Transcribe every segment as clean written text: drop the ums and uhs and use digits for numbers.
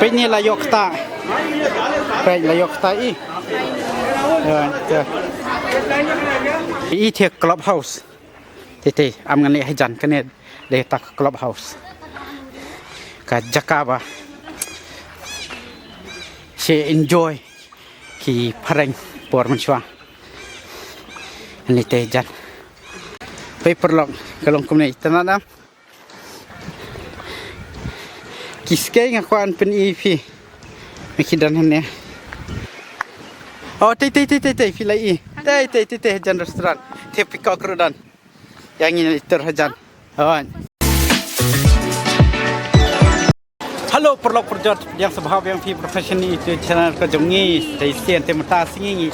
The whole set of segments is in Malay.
Ini layok tak. Layok tak i. I thiệt clubhouse. Thì am ngân hay dàn cái này để tak clubhouse. Cả Jakarta. She enjoy khi pareng por mencuang. Ini teh jan. Paper lock kalau kumne tanam. Kiskay nga kuan pen EP. Mikidan hanya. Oh, teh filai. Teh jan restoran. Teh pikau kerudan. Yang ini terhajan. Awan. Halo perlok perjot yang sebab yang profesional itu channel kejongi dari sian temata singi.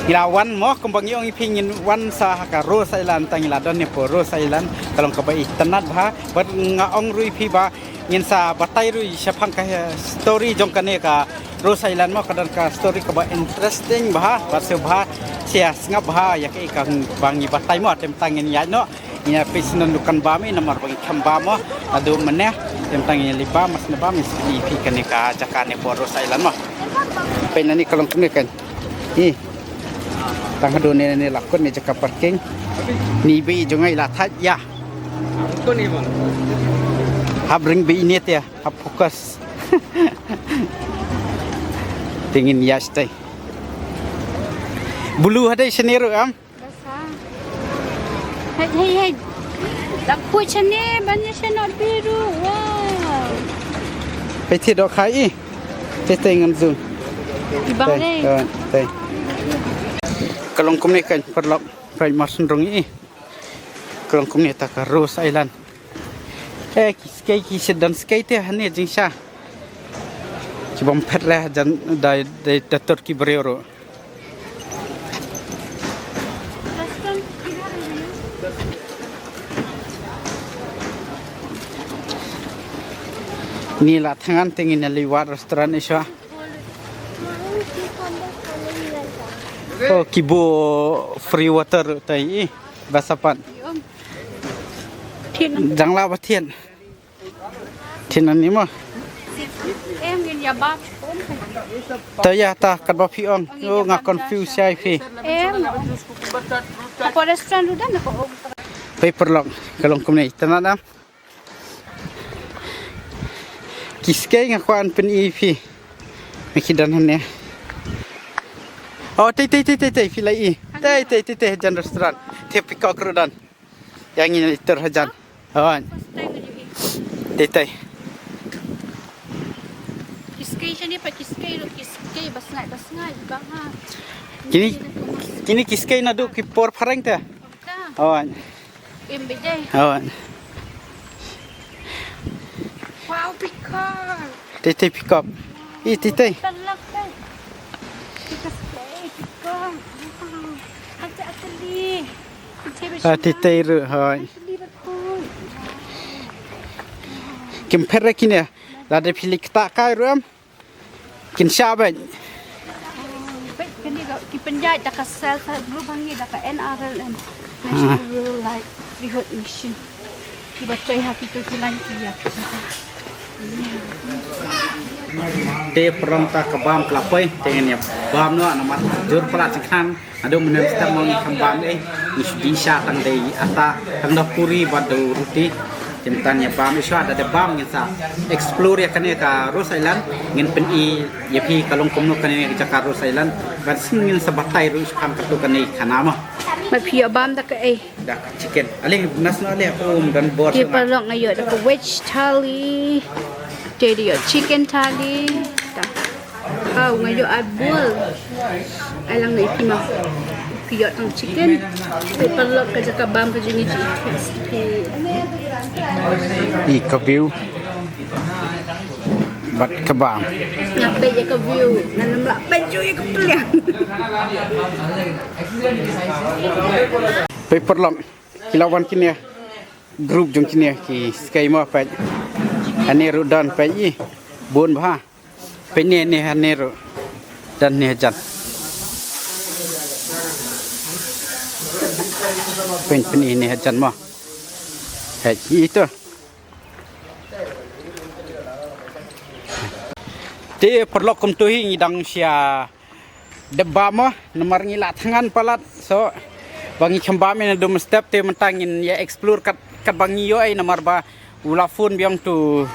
Ilawan mo kembang yung ipingin wan sa ka Rose Island tang iladon ne po Rose Island kalong ka ba itanat ba bat nga ong rui pi ba ngin sa batay rui syapang ka story jong kane ka Rose Island mo kadan ka story ka ba interesting ba pasyo ba sia ngap ba ya ka ikang bangi batay mo tem tangin ya no nya pisnan dukan ba mi nomor bang khamba mo adu meneh tem tangin liba mas na ba mis pi kane ka jakane po Rose Island mo penani kalong kene kan tang hadu ni lakon ni jaka parking ni bi jongai la that ya ko ni bang habring bi ini ya hab fokus tingin ya stay bulu ada seniru am hey tak pu chane banyak senor biru wow ไปที่ดอกไข่เต้งzoom ibang le ต้Kalong kumni kan perlok pai masun rongi kalong kumni ta ka Rose Island ki sedan skate hani jingsha ki bom pherla jan dai dator ki brero ni la thangan tingin liwat restoran iswa Oh, kibo free water tai basapan. Jang la bathian. Thin an ni mo. Em gin ya bab. Ta ya ta kat ba phi ong. Oh nga confuse sai phi. Em. Apa restoran udah nak ko. Paper lock kalong kumni tanam. Kiskay nga kuan pen EP. Mikidan hanya. Oh, teh filai. Teh jan restoran. Teh pikau kerudan. Yang ini terhajan. Awan. Teh. Kiskay siya ni pa kiskay bas ngai bang ha. Kini kiskay na do ki por pareng ta. Awan. Em bejai. Awan. Wow, pikar. Teh pikau. Teh. Talak teh. Teh ru hai. Kim perre kini la de pilik tak kai rum. Kin syaban. Kini ki penjat dak sel group hangi dak NRLM National Rural Livelihood Mission. Ki bacai hak itu kilan kia. Teh peronta kebam kelapai dengan ya bam no nomor jur pelat sekan ada menem stem mau kembam bisa tang dei ata tang dapuri badu ruti jemtan ya bam isu ada de bam ngisa explore ya kan ya ka Rose Island ngin pen I ya pi kalong komno kan ya ka Rose Island versin ngin sabatai rus kam katu kan I kanama ma pi bam dak dak chicken ale national ale dan bor ki palong ayo dak veg thali jadi chicken thali kau ngayo abul alang na itima piyot ang chicken palok ka jaka bam ka jini I kabiu bat kebam ngape je ka view nanam la penju ka peliang paper long kilawan kini group jong kini ki sky mo pa aneru dan pa I bon ba penye ne aneru dan ne jan pen ini jan mo itu Te perlu kum tu hi dang sia deba mo nomor ngila tangan palat so bangi kembam ni dum step te mentangin ya explore kat bangi yo ai nomor ba ulafun biang tu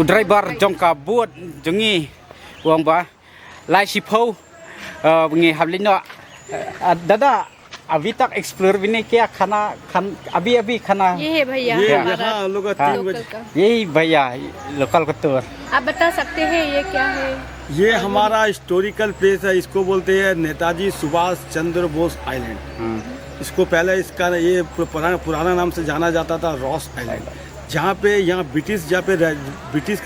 driver jongka buat jengi wang ba lai sipo bangi hablino dada अभी तक एक्सप्लोर भी नहीं किया खाना अभी खाना ये है भैया ये हमारा यहाँ लोग लोकल का। यही भैया लोकल का टूर आप बता सकते हैं ये क्या है? ये हमारा हिस्टोरिकल प्लेस है। इसको बोलते हैं नेताजी सुभाष चंद्र बोस आइलैंड। इसको पहले इसका ये पुराना नाम से जाना जाता था रॉस आइलैंड, जहाँ पे यहाँ ब्रिटिश का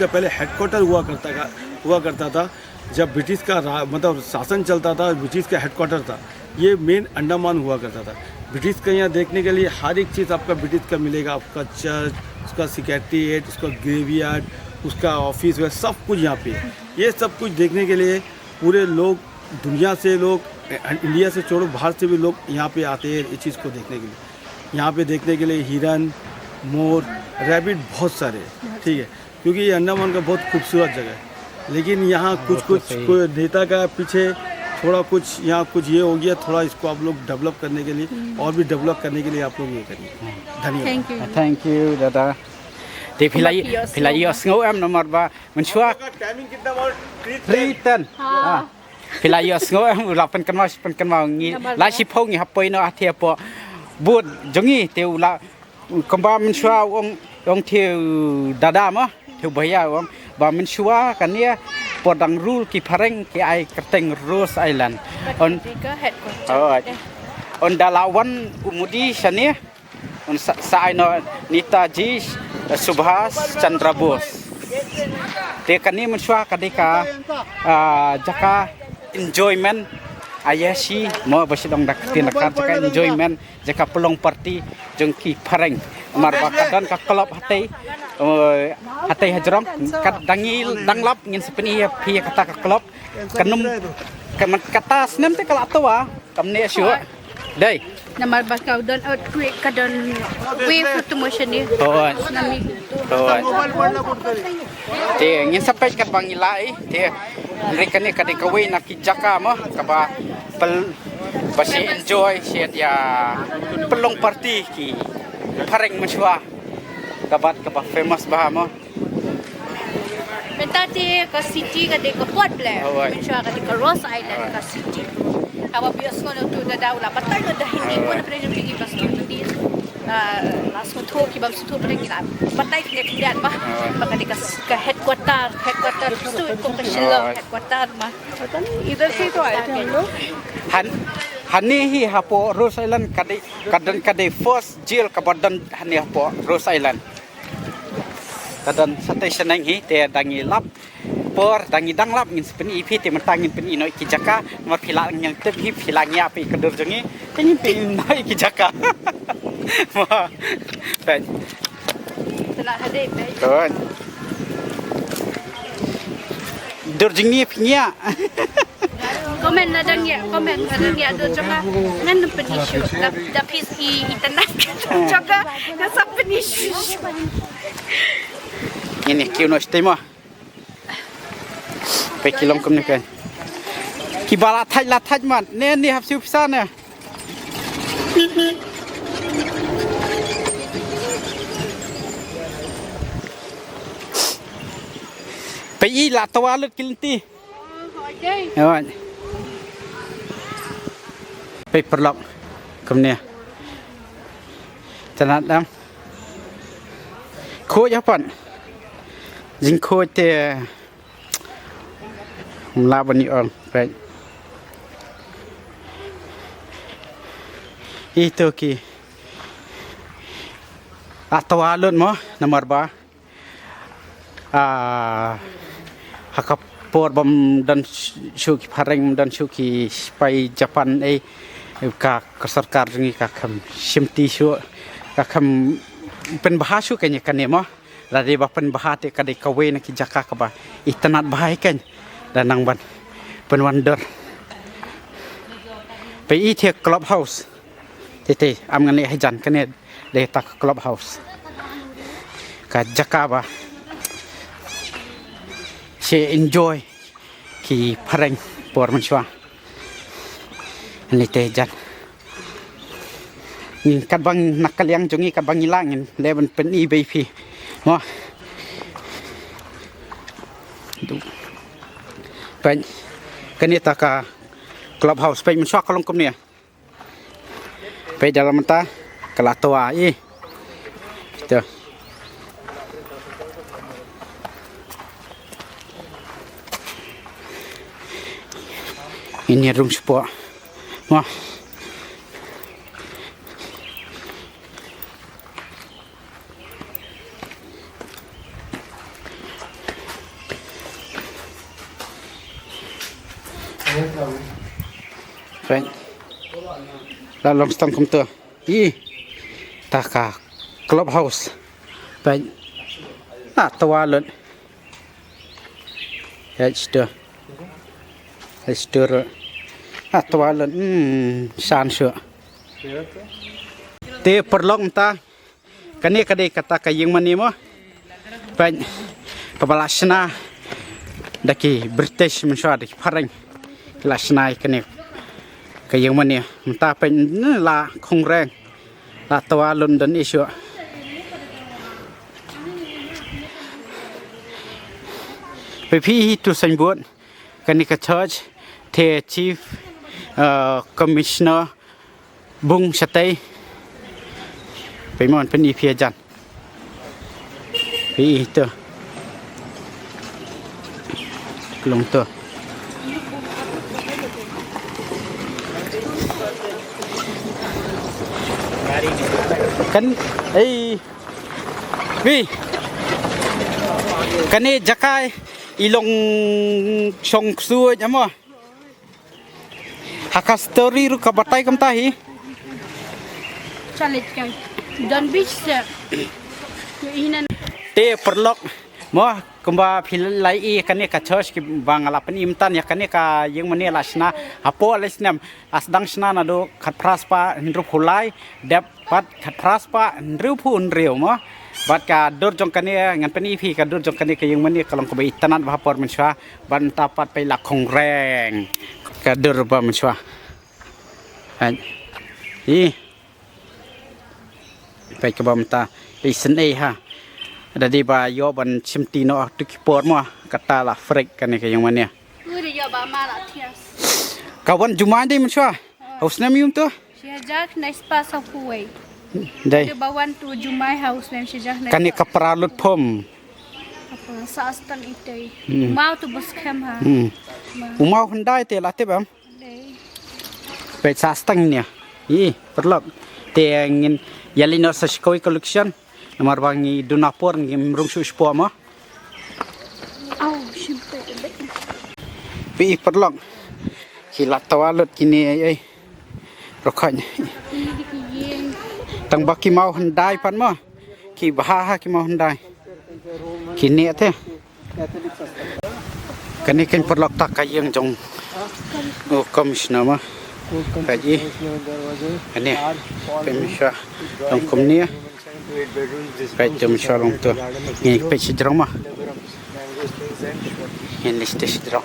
पहले हेडक्वार्टर हुआ करता था। जब ब्रिटिश का मतलब शासन चलता था, ब्रिटिश का हेडक्वार्टर था, ये मेन अंडमान हुआ करता था। ब्रिटिश का यहाँ देखने के लिए हर एक चीज़ आपका ब्रिटिश का मिलेगा। आपका चर्च, उसका सिक्योरिटी, उसका ग्रेवयार्ड, उसका ऑफिस वह सब कुछ यहाँ पे है। ये सब कुछ देखने के लिए पूरे लोग दुनिया से लोग इंडिया से छोड़ो बाहर से भी लोग यहाँ पे आते हैं इस चीज़ को देखने के लिए। यहाँ पे देखने के लिए हिरन, मोर, रैबिट बहुत सारे हैं, ठीक है, क्योंकि ये अंडमान का बहुत खूबसूरत जगह है। लेकिन यहाँ कुछ कोई नेता का पीछे थोड़ा कुछ यहाँ कुछ ये हो गया, थोड़ा इसको आप लोग डेवलप करने के लिए और भी डेवलप करने के लिए आप लोग ये करिए। धन्यवाद। थैंक यू दादा ते फिलाई असंगो एम नंबर बा मनसुआ टाइमिंग कितना और 3 टन फिलाई असंगो एम उला पन कनमा ngi la si phau ngi hapoi no athia po bud jongi te ula kamba मनसुआ ong thiu dada mo thiu bhaiya ong ba मनसुआ kania podang rule ki pareng ki ai kerteng Rose Island on dalawan umudi sani on sa no Netaji Subhas Chandra Bose te kani मनसुआ kadika jaka enjoyment ayashi mo basidong dak tinakar jaka enjoyment jaka pelong party jongki pareng marba kadan ka kelop hatai hajram kat danglap ngin sepeni phi kata ka kelop kanum kata snem te kala towa kamne syu dai Nama bakau don earthquake kadon wave fluctuation ni. Tsunami. Te ngin sampai kat bangilai te mereka ni kadai kawai nak kijaka mo kaba basi enjoy siat ya pelong party ki pareng मनसुआ kabat kaba famous bah mo Mentati ka city ka de ka port ble. Mensua ka de ka Ross Island ka city. Awa bios ko no tu da daula patay no da hindi ko na pressure bigi bas tu di las ko to ki bang su pre kila patay nek diat ba maka de ka headquarter tu ko ka shilo headquarter ma idhar se to aaye the हम लोग hani hi hapo Rose Island kadai first jail kabadan hani hapo Rose Island kadan station nang hi te dangi lap por dangi danglap ngin sepeni ipi te mentangin peni no ikijaka nomor pila yang tep hi pilangnya api kedur jongi tengin pin no ikijaka ma pen telah hadir kon durjingi pinya komen nadang ya do jaga nan penishu da pisi internet jaga na sa penishu ini kiu no stema pe kilom kum ne kan ki bala thaj man ne ni hap siu pisa ne pe i la tawa lut kilti Awan. Pe perlok kum ne tanat dam khoi japan jing khoi te la bani on pe itu ki atwa lut mo nomor ba hakap por bam dan shuki pareng dan shuki pai Japan ka sarkar ngi ka kham simti shu ka kham pen bahashu kanya kane mo rade ba pen bahate kade kawe na ki jaka ka ba itanat bahai kan dan nang ban pen wonder pe i the club house tete am ngane hajan kane de tak club house ka jaka ba she enjoy ki pareng por menchua ni te jan ni kat bang nakal yang jongi kat bang ilang ni leban pen EBP mo du pen kani taka clubhouse pen menchua kalong kum ni pe dalam mata kalatua tu ini room sport wah friend lalu stang komputer taka clubhouse friend tawalan Estor atwalan san syo te perlong ta kani kade kata kayeng mani mo pan pabalasna daki British menshwa daki parang lasna kani kayeng mani ta pen la kongreng la tawalun dan isu pe pi tu sanbut kani ka church the chief commissioner bung satay pe mon pen ipia jan pe itu kelong tu kan vi kani jakai ilong song suoj amo haka story ru kabatai kam tahi challenge kan don beach sir inan te perlok mo kumba philai I kani ka church ki bangala pen imtan ya kani ka yang mani lasna apo lesnam asdang sna na do khat praspa ndru phulai dep pat khat praspa ndru phun reu mo bat ka dur jong kani ngan pen ip ka dur jong kani ka yang mani kalong ko itanan ba por menswa ban tapat pe la khong reng ka dur ba menswa an pe ka bam ta pe sen ha ada di ba yo ban chimtino tu ki por mo kata la frek kani ka yang mani udah ya ba mala tias kawan jumain di menswa hausna mium tu sejak next pass of way dai dia bawan tu jumai house nem sejak next kani ka pralut phom apa sastan itu mau tu bus kem ha umau hendai te la te bam pe sastang nia perlok te ngin yalino sa skoi collection nomor bangi dunapor ngim rungsu spo ma au simpe pi perlok kilat tawalut kini ai rokanya tang baki mau hendai pan ma ki baha ki mau hendai kini te kani ken perlok tak kayeng jong commissioner ma kaji ani pemisha tong komnia pe pemisha long tu ni pe sidrong ma in list sidrong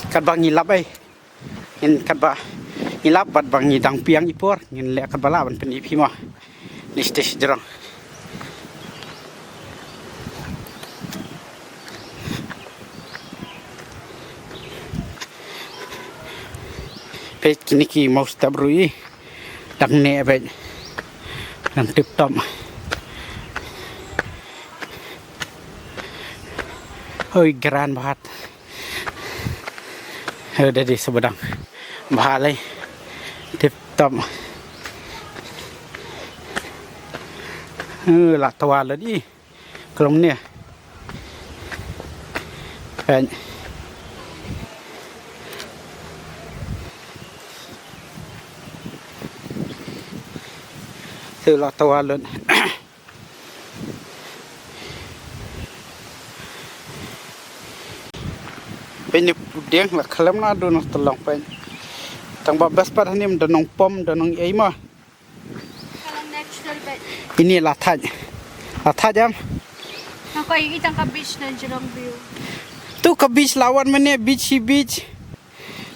kat bang ilap ai in kat ba ilap bat bang idang piang ipor ngin le kat bala ban pen ipi ma list sidrong pe kini ki mau stabrui dang ne pe dang tip top hoi gran bahat ada di sebedang bahalai tip top la tawa la di kelong ni pen la tawa la pen deng la khalam na do no tolong pen tang ba bas par hanim donong pom donong ei ma kalau natural bed ini la thaj jam Ako ay itang ka beach na dyan ang view. Tu ke beach lawan mana beach.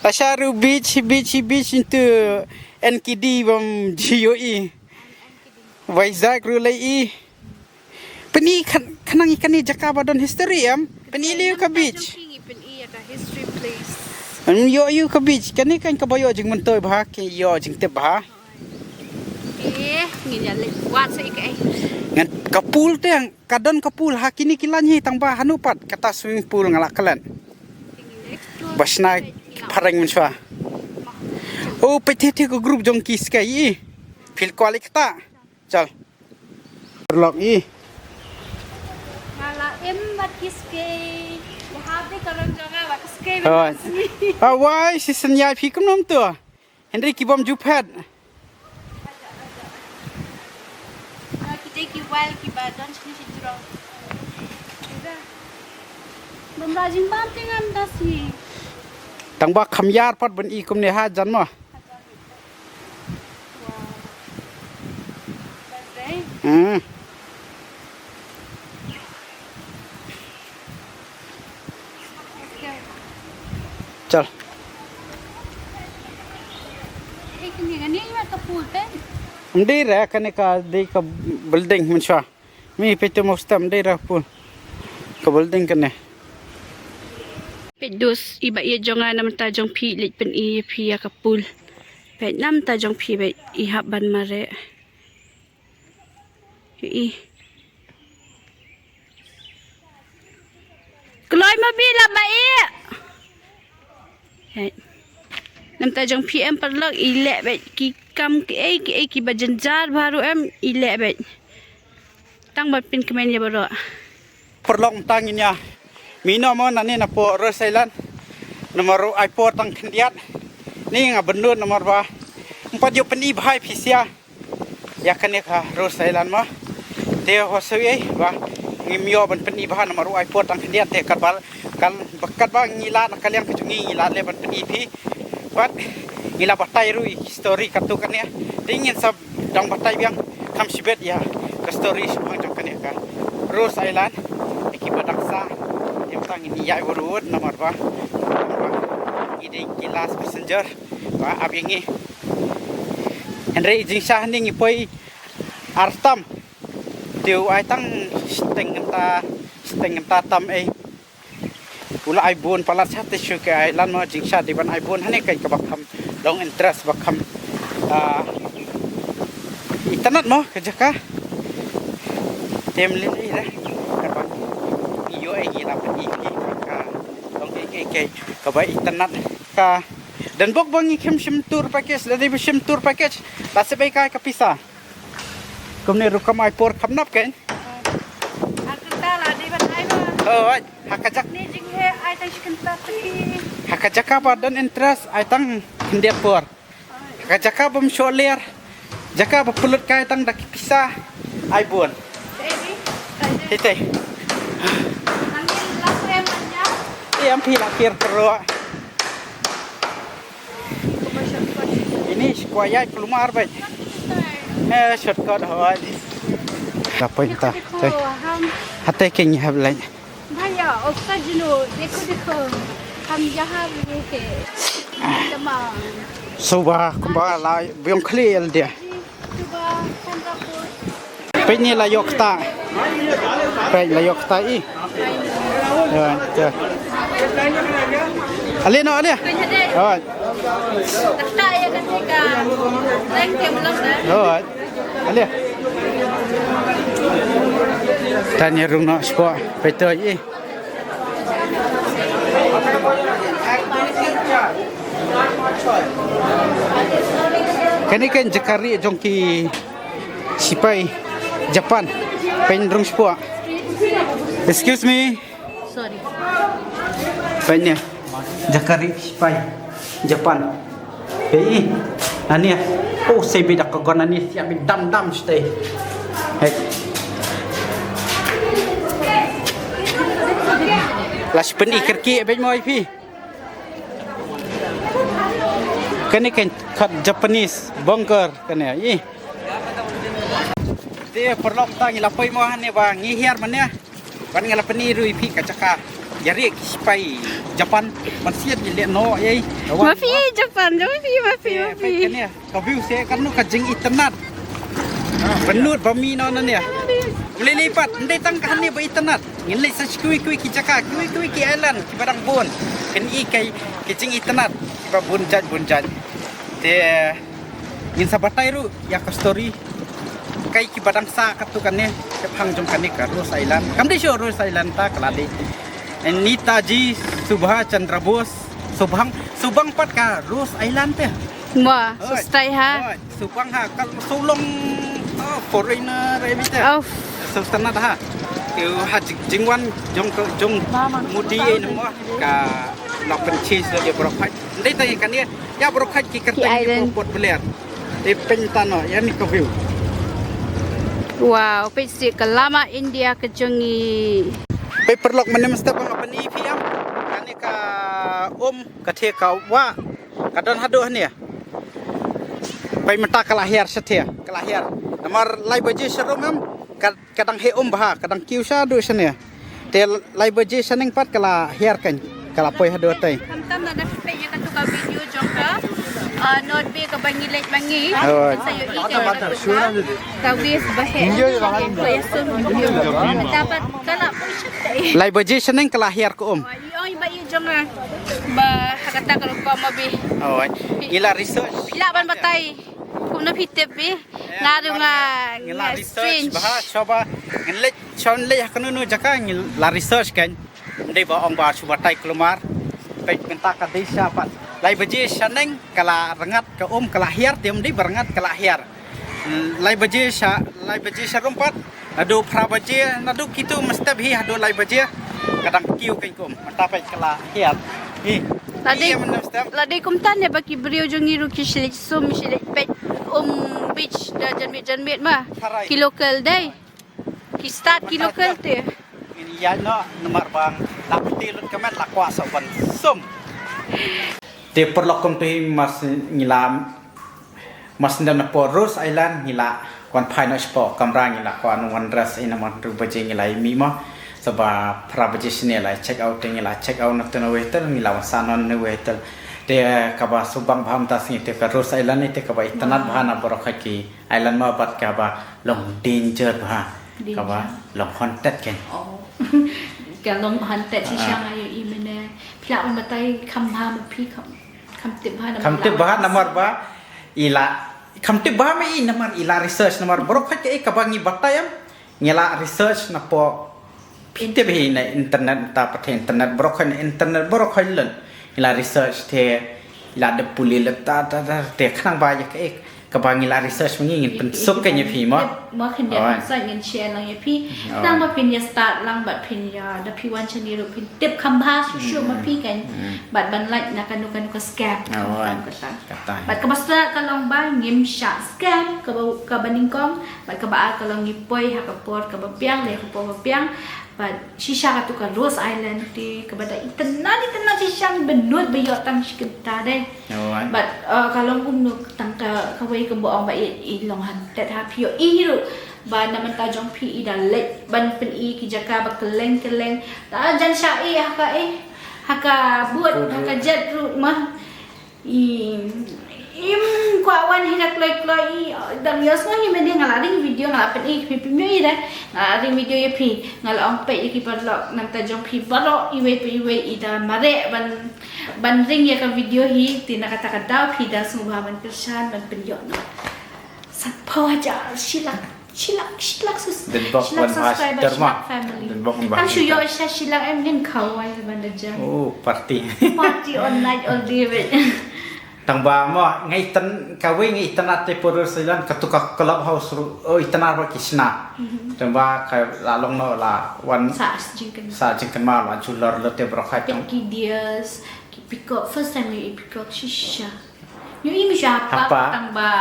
Asharu beach into NKD bam GOE. Vizag rulai. Peni kanang ikan ni Jakarta don history am. Peni liu ke beach. Pen iya ka history place. Yo ke beach. Kani kan ke bayo jing mentoy bah ke yo jing te bah. Ngin ya lek wat sa ikai. Ngan kapul te yang kadon kapul hakini kilanyi tang bah hanupat kata swimming pool ngalak kalan. Basna parang menswa. Oh petiti ke grup jongki skai. Fil kualik ta. Chal. Perlok i. Mala bat kiske. Lahat karang jaga wat kiske. Why si senyai pi kum nom tu. Henry kibom jupet. Kita kiwal kibadan sini sidro. Bamrajing bam tingan dasi. Tang ba khamyar pat ban i kum ne ha jan mo. Chal. Ini kan ni mat kapul pen. Mdi ra kane ka de ka building menswa. Mi petu mustam de ra pun. Ka building kane. Pedus iba iya jonga nam ta jong pi lit pen iya pi ya kapul. Pet nam ta jong pi be ihap ban mare. I. Keloy mobil ba iya. Nam ta jong pi em perlok ilek be ki kam ki bajanjar baru em ilek be. Tang bat pin kemen ya baro. Perlok tangin ya. Mino mo nani na po Rosailan. Nomor iPod tang kendiat. Ni nga benut nomor ba. Empat yo peni bhai phisia. Ya kane ka Rosailan mo. Te hosui ba. Ngimyo ban peni bha nomor iPod tang kendiat te karbal kal bakat ba ngila na kalian kejungi ngila le ban peni phi. Bat ngila batai rui story katu kan ya. Tingin sab dang batai biang kam sibet ya. Ka story semang jong kan ya ka. Rosailan ekipa daksa tang ini ya urut nomor ba ini kilas passenger ba abingi Henry jingsah ning ipoi artam tiu ai tang steng ta tam ai ula ai bun palat sate shuke ai lan mo jingsah di ban ai bun hane kai ka bakham long interest bakham internet mo kejaka temlin ai ra karbang iyo ay gila pa ka long ke ka ba internet ka dan bok bangi kem sim tour package la debi sim tour package la sebay ka kapisa kumne rukam ay por khamnap ken Akta la di ban ai ba. hakajak Ni jing he ai ta shkenta ti. hakajak ba dan interest ay tang hindia por hakajak ba msholer jaka ba pulut kay tang dakipisa ay bon tete yang pila kir perlu ini sekuaya kelumar baik shortcut hawai apa itu hati kini hablay Bhaiya uska jino dekho hum yahan ke tamam suba kumbang lai biong clear dia suba Chandrapur pe ni layok ta i ya Ali no ali. Oh. Takta ya ketika rank yang belum dah. Oh. Ali. Tanya rumah sport betul i. Kani kan Jakari jongki sipai Japan pen rung sport. Excuse me. Sorry. Pennya Jakari sipai Japan. Hei, ani oh saya beda kegonan ni siap dam stay. Hei. Las pen iker ki ben moi pi. Kani kan kat Japanese bunker kani i. Dia perlu tang lapoi mo han ni bang ngihiar man ya. วันงาปนีรุยพี่กะจักาอย่าเรียกไปญี่ปุ่นมันเสียดอย่าเรียกน้อย Mafi Japan, mafi ไปกันเนี่ยก็วิวเสียกันนู่นก็จริงอินเทอร์เน็ตวันนู้นบะมีนอนนั่นเนี่ยเลยปัดได้ตั้งกันเนี่ยไปอินเทอร์เน็ตเงินเลยสักคุยกิจการคุยกี่ไอแลนด์กี่บ้านบุญเป็นอีกไก่จริงอินเทอร์เน็ตกี่บ้านบุญจัดแต่เงินสับไตรู้อยากสตอรี่ไก่กี่บ้านซากัตุกันเนี่ยจะพังจงกันเนี่ยกับโรสไอแลนด์คำที่โชว์โรสไอแลนด์ตากลาดีนิตาจีสุภาชันทรโบสsubang pat ka Rose Island teh. Wah, sustai ha. Subang ha kal sulong foreigner ini teh. Oh, Sultan ha. Ke ha jingwan jong mudi ini mah ka lapan cheese dia brokat. Ndai tanya kan dia, ya brokat ki kerta ni buat beler. Di pentano ya ni ke view. wow, pesi ke lama India ke Jengi. Pe perlok menem step apa ni PM. Kani ka ka the ka wa ka don haduh niไปมันตากะละเฮียร์เสถียกะละเฮียร์นำมาไลบจีชรุมมกะดังเฮบะกะดังคิวชาดูชเนี่ยแต่ไลบจีชนิงปัดกะละเฮียร์กันกะละปอยหาดูไต Kamtam na dapat ya kan tukar video jongka. Not be ka bangi late bangi. Sayo ike. Kawis bahe. Koyasun video. Dapat kala po siya. ไลบจีชนิงกะละเฮียร์ก็Ay ba iya jonga. Ba hakata kalau ko mabi. โอ้ยอีลารีเสิร์ช Pilaban batay. Kung napitip eh. Ngado nga อีลารีเสิร์ช strange. บะชอบเงินเล็กชอนเล็กกันนู่นจักะอีลารีเสิร์ชกันได้บ่องบาชุบะไตกลุมารไปเป็นตากะดิชาปัดไลบจีชนิงกะละrengat keกะละเฮียร์เตรียมได้บ่rengatกะละเฮียร์ไลบจีชรุมปัดnado prabaje nado kitu mesti bhi hado lai baje kadang kiu kai kum mata pai kala hiat hi Ladi kumtan ya bagi beliau jongiru kislik sum kislik pet beach da janmit mah ki local day ki start ki local te ini ya no nomor bang lak tilut kemet lak kwa sawan sum te perlokom tu mas ngilam mas ndam na Rose Island ngila kwan phai no sport kamra ngila kwan wan dress ina man tu baje ngila mi ma sebab prabajesne la check out ngila check out na tena wetel ngila sanon ne wetel te kaba subang bham ta sing te ka Rose Island ni te kaba itanat bhana borokha ki island ma bat kaba long danger bha kaba long haunted ken ka long haunted si siang ayo imene pila on batai khamha ma phi kham tip bha nomor ba ilaคำที่บ้าไม่อินน้ำมันอีลา research น้ำมันบริษัทเอกบังยีบัตตายมเงลา research นับพอพิจารณาในอินเทอร์เน็ตตาประเทศอินเทอร์เน็ตบริษัทอินเทอร์เน็ตบริษัทเล่นเงลา research เทเงลาเดบุลีเล็บตาเทข้างบายเอกกบังยีลา research มันยิ่งเป็นสุกกันยังพี่มั้งมาขึ้นเดียวใส่เงินแชร์ลังยังพี่ตั้งมาเป็นยาสตาร์ลังแบบเป็นยาดับพี่วันชนีรูเป็นเต็บคำพาชั่วมาพี่กันบัดบันไลนักการดูกันก็สแกมบัดกบัสระก็ลองบ้างเงียบฉะสแกมกับบันนิงกองบัดกบอาก็ลองยิบปอยหักกระปอดกับเปียงเลยกับปอเปียงบัดชิชาก็ตุกัน Rose Island ที่กับบัดอินเทอร์เน็ตชิชาเป็นนวดไปยอดตั้งชิกันตาได้บัดก็ลองอุ้มนกตั้งเขาไว้กับบ่อบัดอีลองหันแต่ถ้าพี่อีรู้บัดน้ำมันตาจงพี่อีดันเล็กบัดเป็นอีกิจการบัดกระเลงแต่จันชาอีฮักบวชฮักเจ็ดรู้มั้ยกว่าวันที่นักเลยดังยศก็ยังไม่ได้งานอะไรวิดีโองานเป็นอีกพี่ไม่ได้งานอะไรวิดีโอยังพี่งานองไปอีกบัดหลอกน้ำตาจงพี่บัดหลอกอีเวอีดามาเร่บันริงยังกับวิดีโอฮีตีนักตะกันดาวพี่ดาสมุบามันเป็นชานมันเป็นยอดสักพอจะชิลักสุดชิลัก subscriber ชิลัก family ตั้งชื่อย่อใช่ชิลักเงินเขาไว้บันเดจัง oh party all night all day ตั้งบ่ามอไงตันกวิ่งไงตันอัตเปอร์สิลันกตุกคลับเฮาส์อิตันอาร์กิชนาตั้งบ่าใครลาลงโนลาวันซาจิงกันมาวันจุลร์เลเตบรอคายตั้งกี่เดียสกี่พิกอ first time you pick up ชิชาอยู่อีมิชาปักตั้งบ่า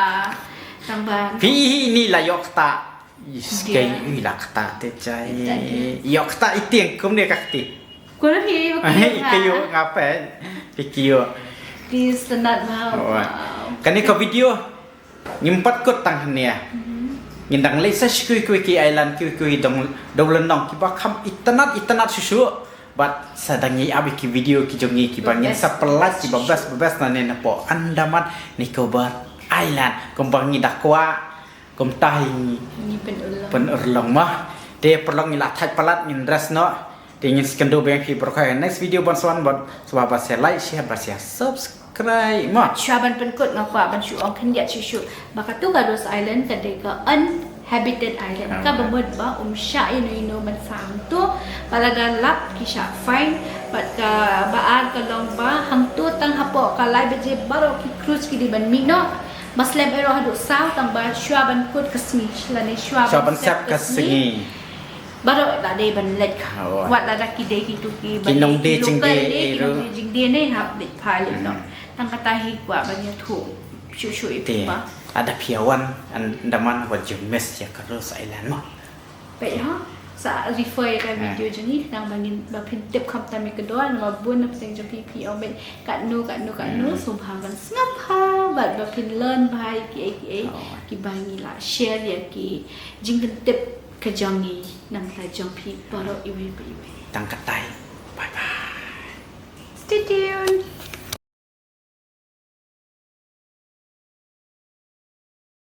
พี่นี่ละยกตาสเกย์อีลักตาเตใจยกตาอีเตียงคุมเนี่ยกักติกูแล้วพี่kiyo ngapain kiyo di senat mau kan ni ke video nyimpat kot tang hania ngindang le sa kui ki island kui dong lenong ki ba kham itanat susu bat sadangi abi ki video ki jongi ki bangin sa pelat ki babas na ne po Andaman Nicobar Island kombangi dakwa kom tai ni pen urlong mah de perlong ila thaj palat min ras no de ngin skendo bang ki prokai next video bon swan bon sebab share like share subscribe mah Syaban penkut ngakwa ban syu ong khendia chu bakatu ga Rose Island ka de ka uninhabited island ka bamud ba sya ino ban sang tu palaga lap ki sya fine pat ka baad ka long ba hang tu tang hapo ka lai beje baro ki cruise ki di ban mino maslem ero hadu saw tang ba Syaban kut kasmi lane Syaban sap kasmi baro da de ban let wat da ki de ki tu ki kinong de jing de jing de ne hap de phai no tang katahi kwa ban ya thu shu ipu ba ada piawan Andaman wajib mes ya ke Rose Island mah baik ha sa refer ka video jeni nang bangin ba pin tip kham ta me kedua nama bun na pseng jpi pi au ben kat nu subha ban snap ha ba pin learn bai ki bangi la share ya ki jing tip ke jangi nang ta jpi baro iwi tang katai bye bye